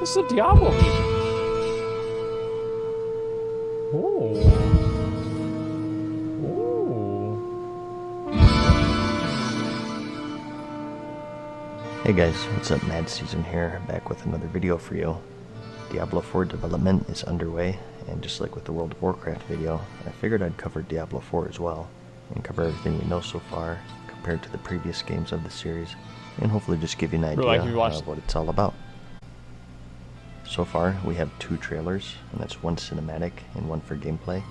This is a Diablo music. Ooh. Hey guys, what's up? Madseason here, back with another video for you. Diablo IV development is underway, and just like with the World of Warcraft video, I figured I'd cover Diablo IV as well, and cover everything we know so far, compared to the previous games of the series, and hopefully just give you an idea of what it's all about. So far, we have 2 trailers, and that's one cinematic and one for gameplay.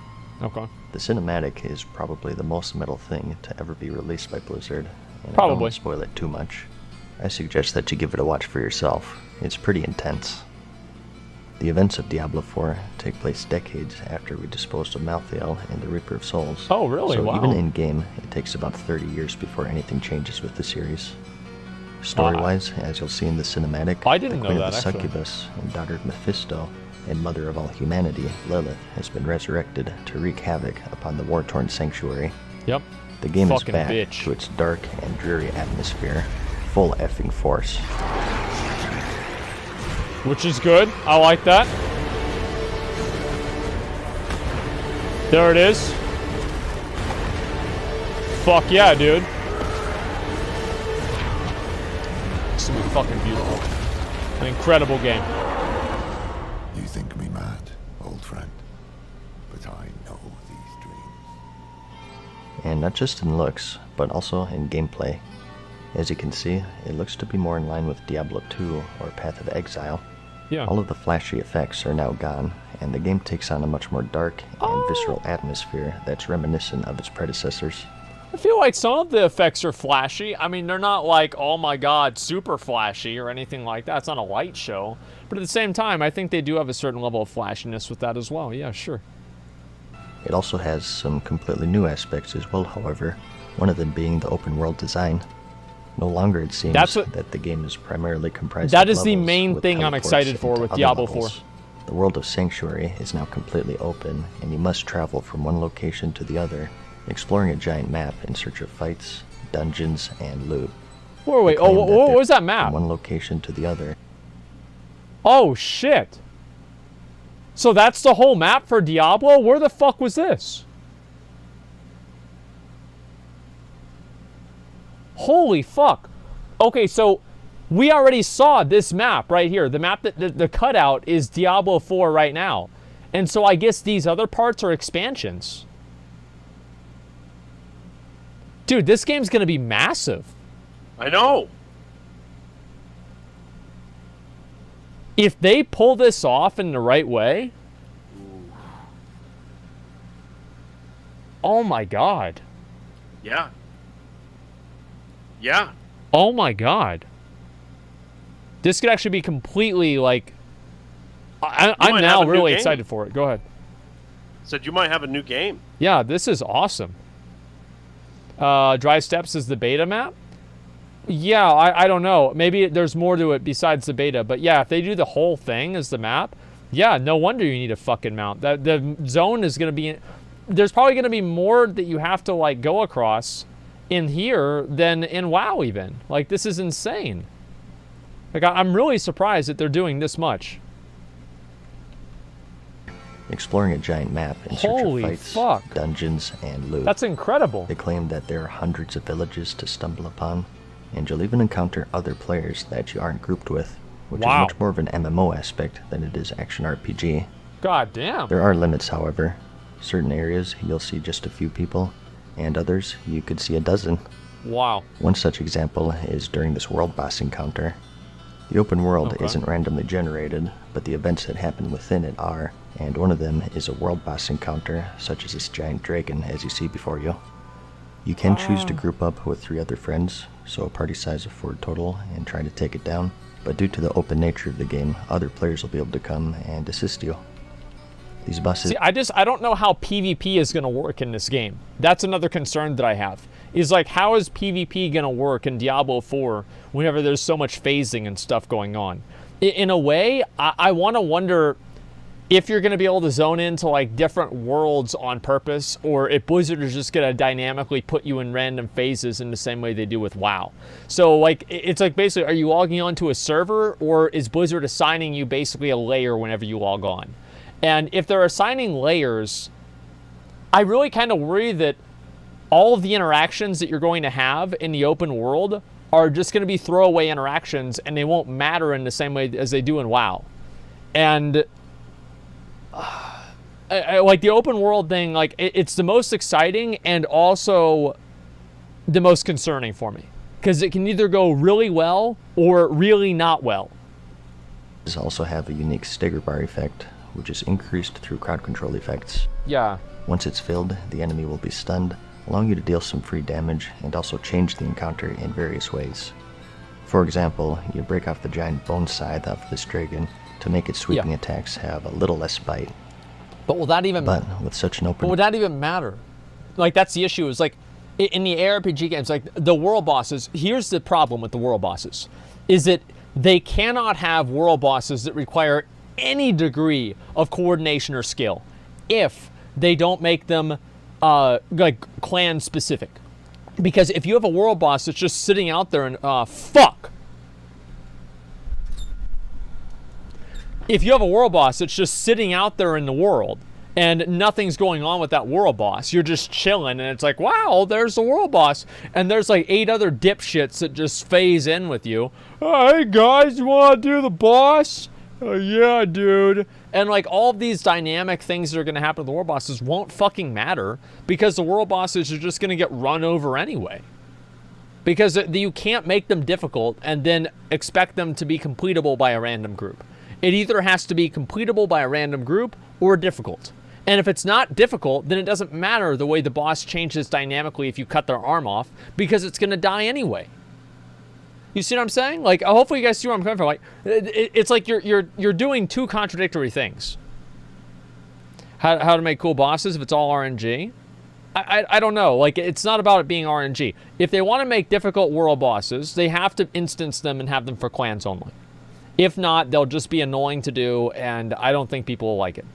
Okay. The cinematic is probably the most metal thing to ever be released by Blizzard, and probably. I don't want to spoil it too much. I suggest that you give it a watch for yourself. It's pretty intense. The events of Diablo IV take place decades after we disposed of Malthael and the Reaper of Souls. Oh, really? So wow. even in-game, it takes about 30 years before anything changes with the series. Story-wise, as you'll see in the cinematic, the Queen of the Succubus and daughter of Mephisto and mother of all humanity, Lilith, has been resurrected to wreak havoc upon the war-torn sanctuary. Yep. The game is back to its dark and dreary atmosphere. Full effing force. Which is good. I like that. There it is. Fuck yeah, dude. This will be fucking beautiful. An incredible game. You think me mad, old friend, but I know these dreams. And not just in looks, but also in gameplay. As you can see, it looks to be more in line with Diablo II or Path of Exile. Yeah. All of the flashy effects are now gone, and the game takes on a much more dark and visceral atmosphere that's reminiscent of its predecessors. I feel like some of the effects are flashy. I mean, they're not like, oh my god, super flashy or anything like that. It's not a light show. But at the same time, I think they do have a certain level of flashiness with that as well. Yeah, sure. It also has some completely new aspects as well, however, one of them being the open world design. No longer it seems that the game is primarily comprised of levels. That is the main thing I'm excited for with Diablo IV. The world of Sanctuary is now completely open, and you must travel from one location to the other, exploring a giant map in search of fights, dungeons, and loot. Wait, what was that map? From one location to the other. Oh, shit. So that's the whole map for Diablo? Where the fuck was this? Holy fuck. Okay, so we already saw this map right here. The map that the cutout is Diablo 4 right now. And so I guess these other parts are expansions. Dude, this game's gonna be massive. I know. If they pull this off in the right way. Oh my god. Yeah. Yeah. Oh my god. This could actually be completely like... I'm now really excited for it. Go ahead. Said you might have a new game. Yeah, this is awesome. Dry Steps is the beta map? Yeah, I don't know. Maybe there's more to it besides the beta. But yeah, if they do the whole thing as the map, yeah, no wonder you need a fucking mount. The zone is going to be... There's probably going to be more that you have to like go across in here than in WoW even. Like, this is insane. Like, I'm really surprised that they're doing this much. Exploring a giant map in search of fights, dungeons, and loot. That's incredible. They claim that there are hundreds of villages to stumble upon, and you'll even encounter other players that you aren't grouped with, which is much more of an MMO aspect than it is action RPG. God damn. There are limits, however. Certain areas you'll see just a few people, and others you could see a dozen. Wow. One such example is during this world boss encounter. The open world isn't randomly generated, but the events that happen within it are, and one of them is a world boss encounter, such as this giant dragon as you see before you. You can choose to group up with 3 other friends, so a party size of 4 total, and try to take it down, but due to the open nature of the game, other players will be able to come and assist you. These bosses... See, I don't know how PvP is going to work in this game. That's another concern that I have. Is like, how is PvP going to work in Diablo 4 whenever there's so much phasing and stuff going on? In a way, I want to wonder if you're going to be able to zone into like different worlds on purpose, or if Blizzard is just going to dynamically put you in random phases in the same way they do with WoW. So like, it's like basically, are you logging onto a server, or is Blizzard assigning you basically a layer whenever you log on? And if they're assigning layers, I really kind of worry that all of the interactions that you're going to have in the open world are just going to be throwaway interactions, and they won't matter in the same way as they do in WoW. And I like the open world thing, like it's the most exciting and also the most concerning for me, because it can either go really well or really not well. These also have a unique stagger bar effect, which is increased through crowd control effects. Yeah. Once it's filled, the enemy will be stunned, allowing you to deal some free damage and also change the encounter in various ways. For example, you break off the giant bone scythe off this dragon to make its sweeping attacks have a little less bite. But will that even? But with such an open, but would that even matter? Like, that's the issue. Is like in the ARPG games, like the world bosses. Here's the problem with the world bosses: is that they cannot have world bosses that require any degree of coordination or skill if they don't make them like clan specific. Because if you have a world boss that's just sitting out there and if you have a world boss that's just sitting out there in the world and nothing's going on with that world boss, you're just chilling, and it's like, wow, there's the world boss, and there's like 8 other dipshits that just phase in with you. Oh, hey guys, you want to do the boss? Yeah, dude. And like all of these dynamic things that are going to happen to the world bosses won't fucking matter, because the world bosses are just going to get run over anyway. Because you can't make them difficult and then expect them to be completable by a random group. It either has to be completable by a random group or difficult. And if it's not difficult, then it doesn't matter the way the boss changes dynamically if you cut their arm off, because it's going to die anyway. You see what I'm saying? Like, hopefully you guys see where I'm coming from. Like, it's like you're doing 2 contradictory things. How to make cool bosses if it's all RNG? I don't know. Like, it's not about it being RNG. If they want to make difficult world bosses, they have to instance them and have them for clans only. If not, they'll just be annoying to do, and I don't think people will like it.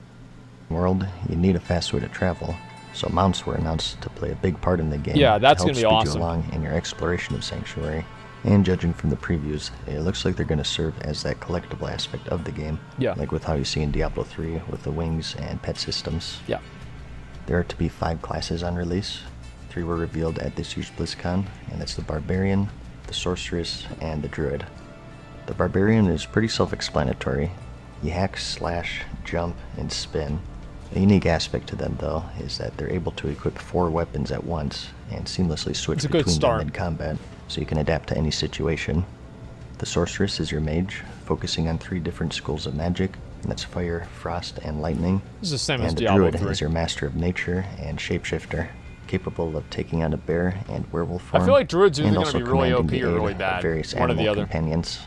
World, you need a fast way to travel, so mounts were announced to play a big part in the game. Yeah, that's going to be awesome. You along in your exploration of Sanctuary. And judging from the previews, it looks like they're going to serve as that collectible aspect of the game. Yeah. Like with how you see in Diablo 3 with the wings and pet systems. Yeah. There are to be 5 classes on release. 3 were revealed at this year's Blizzcon, and that's the Barbarian, the Sorceress, and the Druid. The Barbarian is pretty self-explanatory. You hack, slash, jump, and spin. A unique aspect to them, though, is that they're able to equip 4 weapons at once and seamlessly switch between them in combat, so you can adapt to any situation. The Sorceress is your mage, focusing on 3 different schools of magic, and that's fire, frost, and lightning. This is the same as and the Diablo Druid 3. is your master of nature and shapeshifter, capable of taking on a bear and werewolf form. I feel like Druid's either and going to also be really OP commanding the or aid really of bad. various One or the animal other. companions.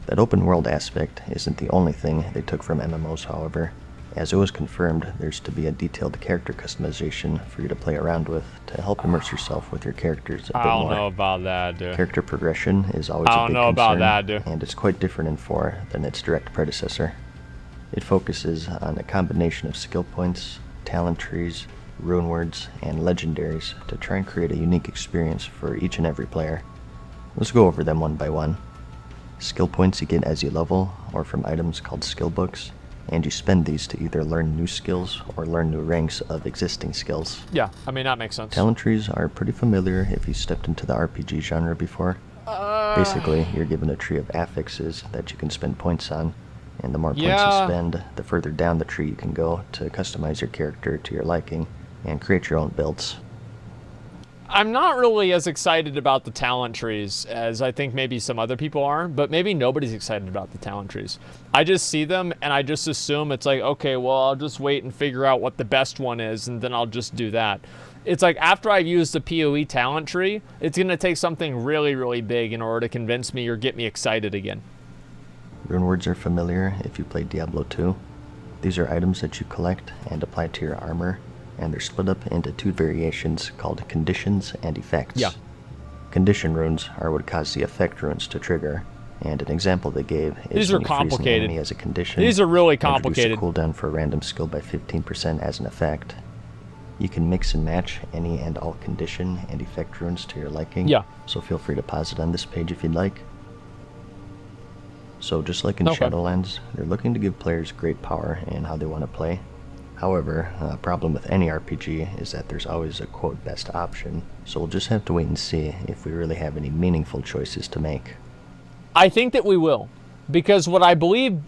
That open world aspect isn't the only thing they took from MMOs, however. As it was confirmed, there's to be a detailed character customization for you to play around with to help immerse yourself with your characters a bit more. I don't know about that, dude. Character progression is always I a don't big know concern, about that, dude. and it's quite different in 4 than its direct predecessor. It focuses on a combination of skill points, talent trees, rune words, and legendaries to try and create a unique experience for each and every player. Let's go over them one by one. Skill points you get as you level, or from items called skill books, and you spend these to either learn new skills or learn new ranks of existing skills. Yeah, I mean, that makes sense. Talent trees are pretty familiar if you stepped into the RPG genre before. Basically, you're given a tree of affixes that you can spend points on, and the more points you spend, the further down the tree you can go to customize your character to your liking and create your own builds. I'm not really as excited about the talent trees as I think maybe some other people are, but maybe nobody's excited about the talent trees. I just see them and I just assume it's like, okay, well, I'll just wait and figure out what the best one is, and then I'll just do that. It's like after I've used the PoE talent tree, it's going to take something really, really big in order to convince me or get me excited again. Rune words are familiar if you played Diablo 2. These are items that you collect and apply to your armor, and they're split up into 2 variations called conditions and effects. Yeah. Condition runes are what cause the effect runes to trigger, And an example they gave is These are when you freeze an complicated. enemy as a condition. These are really introduce a complicated. cooldown for a random skill by 15% as an effect. You can mix and match any and all condition and effect runes to your liking. Yeah. So feel free to pause it on this page if you'd like. So just like in Okay. Shadowlands, they're looking to give players great power in how they want to play. However, a problem with any RPG is that there's always a quote best option, so we'll just have to wait and see if we really have any meaningful choices to make. I think that we will, because what I believe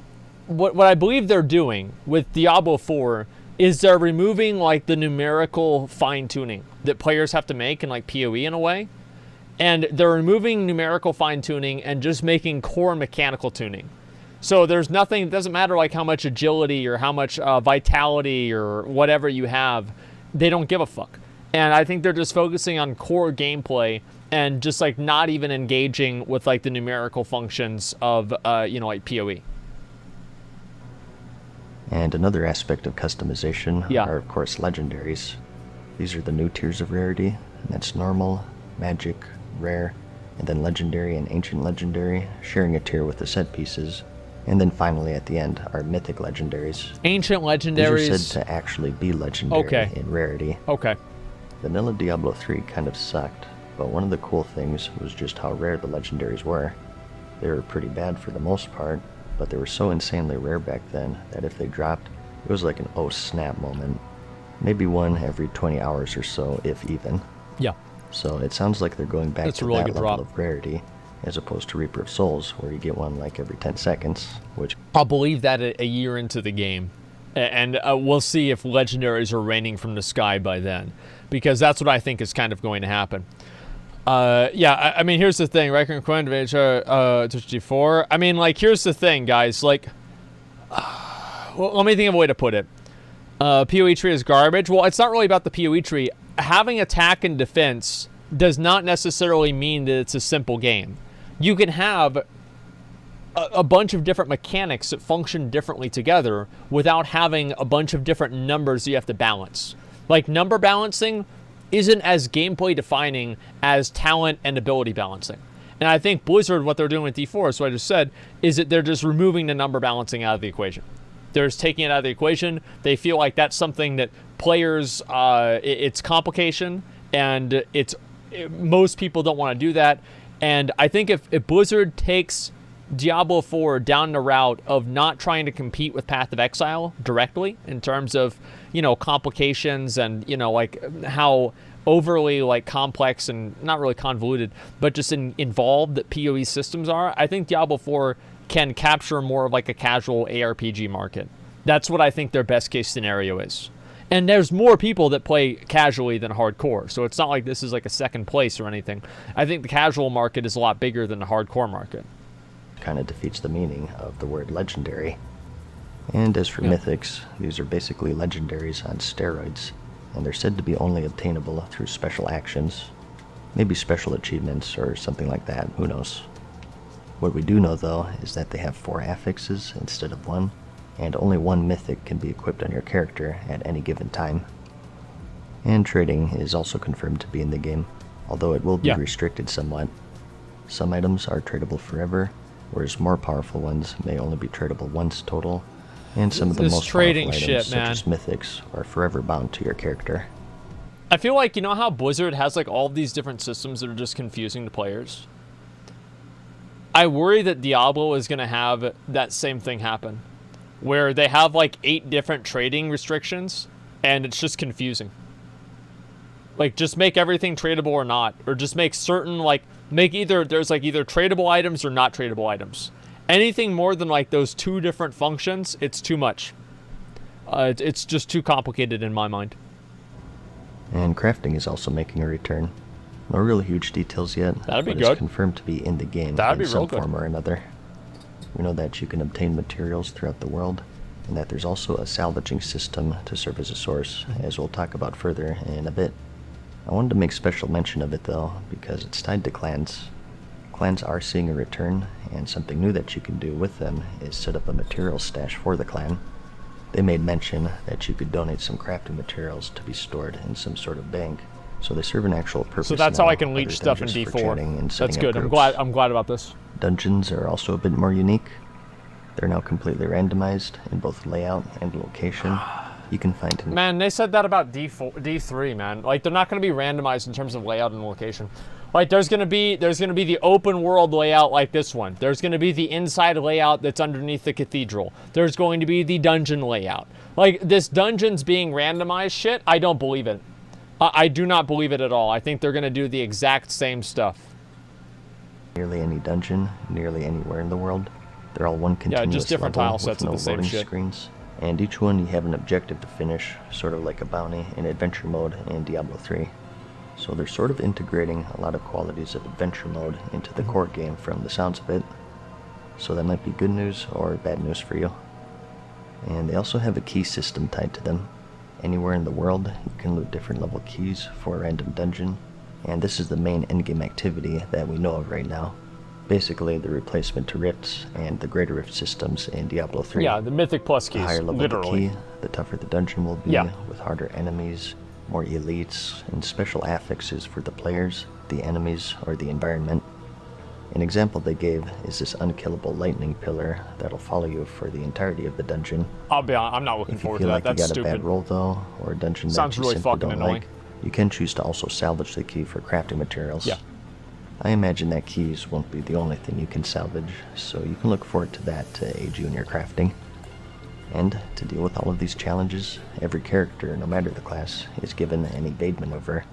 they're doing with Diablo 4 is they're removing like the numerical fine-tuning that players have to make in like PoE in a way, and they're removing numerical fine-tuning and just making core mechanical tuning. So there's nothing, it doesn't matter like how much agility or how much vitality or whatever you have, they don't give a fuck. And I think they're just focusing on core gameplay and just like not even engaging with like the numerical functions of, like PoE. And another aspect of customization Yeah. are of course legendaries. These are the new tiers of rarity, and that's normal, magic, rare, and then legendary and ancient legendary, sharing a tier with the set pieces. And then finally at the end are mythic legendaries. Ancient These are legendaries. said to actually be legendary Okay. in rarity. Okay. Vanilla Diablo 3 kind of sucked, but one of the cool things was just how rare the legendaries were. They were pretty bad for the most part, but they were so insanely rare back then that if they dropped, it was like an oh snap moment. Maybe one every 20 hours or so, if even. Yeah. So it sounds like they're going back That's a to really that good level drop. of rarity, as opposed to Reaper of Souls, where you get one like every 10 seconds, which I'll believe that a year into the game. And we'll see if legendaries are raining from the sky by then, because that's what I think is kind of going to happen. I mean, here's the thing, right? G4. I mean, like, here's the thing, guys. Like, well, let me think of a way to put it. PoE tree is garbage. Well, it's not really about the PoE tree. Having attack and defense does not necessarily mean that it's a simple game. You can have a bunch of different mechanics that function differently together without having a bunch of different numbers you have to balance. Like, number balancing isn't as gameplay defining as talent and ability balancing. And I think Blizzard, what they're doing with D4, is what I just said, is that they're just removing the number balancing out of the equation. They're just taking it out of the equation. They feel like that's something that players, it's complication, and most people don't want to do that. And I think if Blizzard takes Diablo 4 down the route of not trying to compete with Path of Exile directly in terms of, complications and, like how overly like complex and not really convoluted, but just involved that PoE systems are, I think Diablo 4 can capture more of like a casual ARPG market. That's what I think their best case scenario is. And there's more people that play casually than hardcore, so it's not like this is like a second place or anything. I think the casual market is a lot bigger than the hardcore market. kind of defeats the meaning of the word legendary. And as for mythics, these are basically legendaries on steroids, and they're said to be only obtainable through special actions, maybe special achievements or something like that, who knows. What we do know though is that they have 4 affixes instead of 1, and only 1 mythic can be equipped on your character at any given time. And trading is also confirmed to be in the game, although it will be restricted somewhat. Some items are tradable forever, whereas more powerful ones may only be tradable once total, and some of the most trading powerful shit, items, such man. as mythics, are forever bound to your character. I feel like, you know how Blizzard has like all these different systems that are just confusing to players? I worry that Diablo is going to have that same thing happen, where they have like 8 different trading restrictions, and it's just confusing. Like, just make everything tradable or not, or just make certain, like, there's like either tradable items or not tradable items. Anything more than like those 2 different functions, it's too much. It's just too complicated in my mind. And crafting is also making a return. No real huge details yet, That'd be but good. it's confirmed to be in the game That'd be in some real good. form or another. We know that you can obtain materials throughout the world, and that there's also a salvaging system to serve as a source, as we'll talk about further in a bit. I wanted to make special mention of it though, because it's tied to clans. Clans are seeing a return, and something new that you can do with them is set up a material stash for the clan. They made mention that you could donate some crafting materials to be stored in some sort of bank, so they serve an actual purpose. So that's how now, I can other leech than stuff in just for D4. chatting and That's setting up good. groups. I'm glad about this. Dungeons are also a bit more unique. They're now completely randomized in both layout and location. You can find... Man, they said that about D3, man. Like, they're not going to be randomized in terms of layout and location. Like, there's gonna be the open world layout like this one. There's gonna be the inside layout that's underneath the cathedral. There's going to be the dungeon layout. Like, this dungeons being randomized shit, I don't believe it. I do not believe it at all. I think they're gonna do the exact same stuff. Nearly any dungeon, nearly anywhere in the world. They're all one continuous just different level tile sets with of no the same loading shit. screens. And each one you have an objective to finish, sort of like a bounty in adventure mode in Diablo 3. So they're sort of integrating a lot of qualities of adventure mode into the core game from the sounds of it. So that might be good news or bad news for you. And they also have a key system tied to them. Anywhere in the world, you can loot different level keys for a random dungeon. And this is the main endgame activity that we know of right now. Basically the replacement to rifts and the greater rift systems in Diablo 3. Yeah, the Mythic Plus keys, The higher level literally. the key, the tougher the dungeon will be, Yeah. with harder enemies, more elites, and special affixes for the players, the enemies, or the environment. An example they gave is this unkillable lightning pillar that'll follow you for the entirety of the dungeon. I'll be honest, I'm not looking If you forward feel to like that. you That's got a stupid. bad roll though, or a dungeon Sounds that you really simply fucking don't annoying. like, you can choose to also salvage the key for crafting materials. Yeah. I imagine that keys won't be the only thing you can salvage, so you can look forward to that to aid you in your crafting. And to deal with all of these challenges, every character, no matter the class, is given an evade maneuver.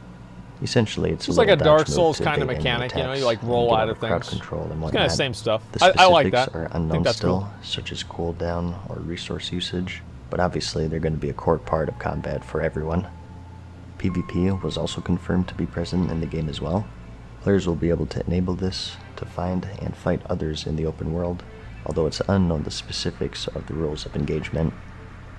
Essentially, it's It's like a little Dark dodge move Souls to kind of evade enemy mechanic, you know, you attacks like and roll get out of crowd things. control and It's whatnot. kind of the same stuff. The I specifics like that. are I unknown think that's still, cool. such as cooldown or resource usage, but obviously they're going to be a core part of combat for everyone. PvP was also confirmed to be present in the game as well. Players will be able to enable this to find and fight others in the open world, although it's unknown the specifics of the rules of engagement.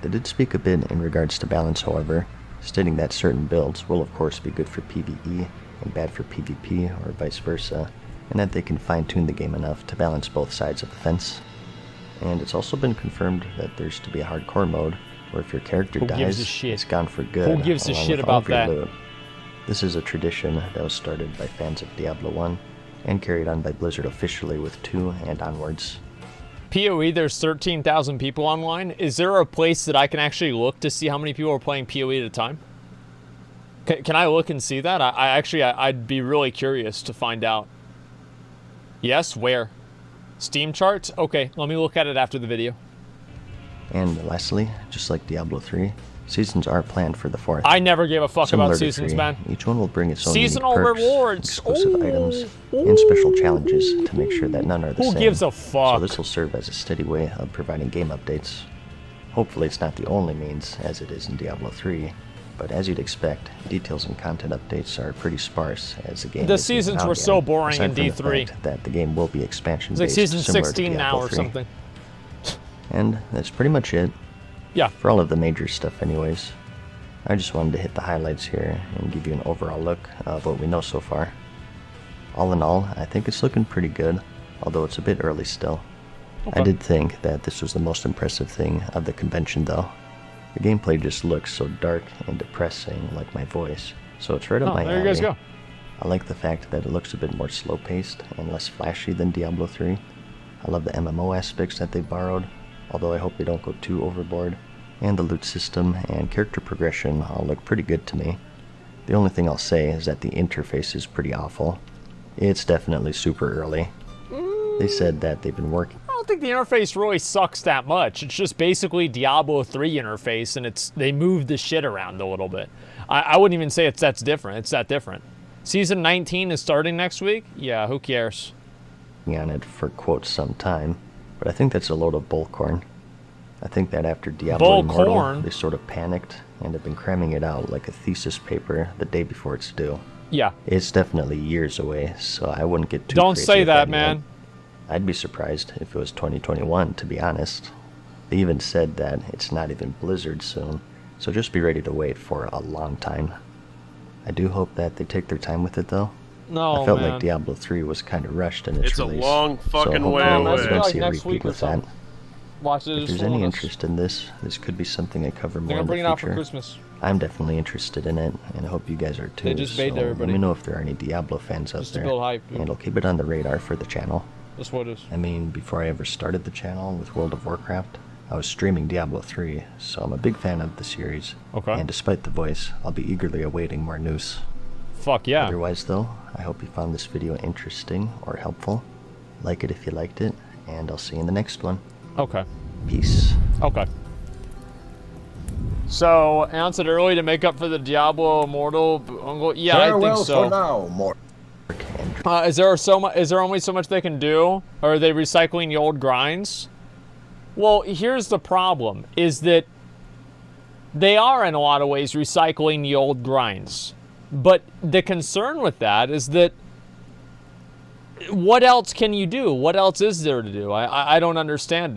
They did speak a bit in regards to balance, however, stating that certain builds will of course be good for PvE and bad for PvP or vice versa, and that they can fine-tune the game enough to balance both sides of the fence. And it's also been confirmed that there's to be a hardcore mode, where if your character Who gives dies, a shit? it's gone for good. Who gives a along shit with all about of your that? loot. This is a tradition that was started by fans of Diablo 1, and carried on by Blizzard officially with 2 and onwards. PoE, there's 13,000 people online. Is there a place that I can actually look to see how many people are playing PoE at a time? Can I look and see that? I'd be really curious to find out. Yes, where? Steam charts? Okay, let me look at it after the video. And lastly, just like Diablo 3, seasons are planned for the 4th. I never gave a fuck Similar about to seasons, 3, man. each one will bring its own Seasonal unique perks, rewards. exclusive Ooh. items, and special challenges to make sure that none are the Who same. gives a fuck? So this will serve as a steady way of providing game updates. Hopefully it's not the only means, as it is in Diablo 3, but as you'd expect, details and content updates are pretty sparse as the game The is moving seasons out were so again, boring aside in from the D3. fact that the game will be expansion It's like based, season similar to 16 now Diablo or 3. something. And that's pretty much it. Yeah. For all of the major stuff anyways. I just wanted to hit the highlights here and give you an overall look of what we know so far. All in all, I think it's looking pretty good, although it's a bit early still. Okay. I did think that this was the most impressive thing of the convention though. The gameplay just looks so dark and depressing, like my voice, so it's right up my There alley. you guys go. I like the fact that it looks a bit more slow-paced and less flashy than Diablo 3. I love the MMO aspects that they borrowed, although I hope they don't go too overboard. And the loot system and character progression all look pretty good to me. The only thing I'll say is that the interface is pretty awful. It's definitely super early. They said that they've been working. I don't think the interface really sucks that much. It's just basically Diablo 3 interface, and they moved the shit around a little bit. I wouldn't even say that's different. It's that different. Season 19 is starting next week? Yeah, who cares? on it for quote some time, but I think that's a load of bullcorn. I think that after Diablo Immortal, Bullcorn? they sort of panicked and have been cramming it out like a thesis paper the day before it's due. Yeah. It's definitely years away, so I wouldn't get too Don't crazy say with that, yet. man. I'd be surprised if it was 2021, to be honest. They even said that it's not even Blizzard soon, so just be ready to wait for a long time. I do hope that they take their time with it, though. No, I felt man. like Diablo 3 was kind of rushed in its It's a release. long fucking so way hopefully away. we don't Like see a next week repeat or with that. something. Watch it. If there's any interest in this could be something I cover more They're in gonna bring it the out for future. Christmas. I'm definitely interested in it, and I hope you guys are too. They just baited so everybody. Let me know if there are any Diablo fans out Just to there, build hype, dude. and I'll keep it on the radar for the channel. That's what it is. I mean, before I ever started the channel with World of Warcraft, I was streaming Diablo 3, so I'm a big fan of the series. Okay. And despite the voice, I'll be eagerly awaiting more news. Fuck yeah. Otherwise though, I hope you found this video interesting or helpful. Like it if you liked it, and I'll see you in the next one. Okay. Peace. Okay. So, announced it early to make up for the Diablo Immortal. Yeah, I think so. for now, more. Is there only so much they can do? Or are they recycling the old grinds? Well, here's the problem, is that they are in a lot of ways recycling the old grinds. But the concern with that is that what else can you do? What else is there to do? I don't understand it.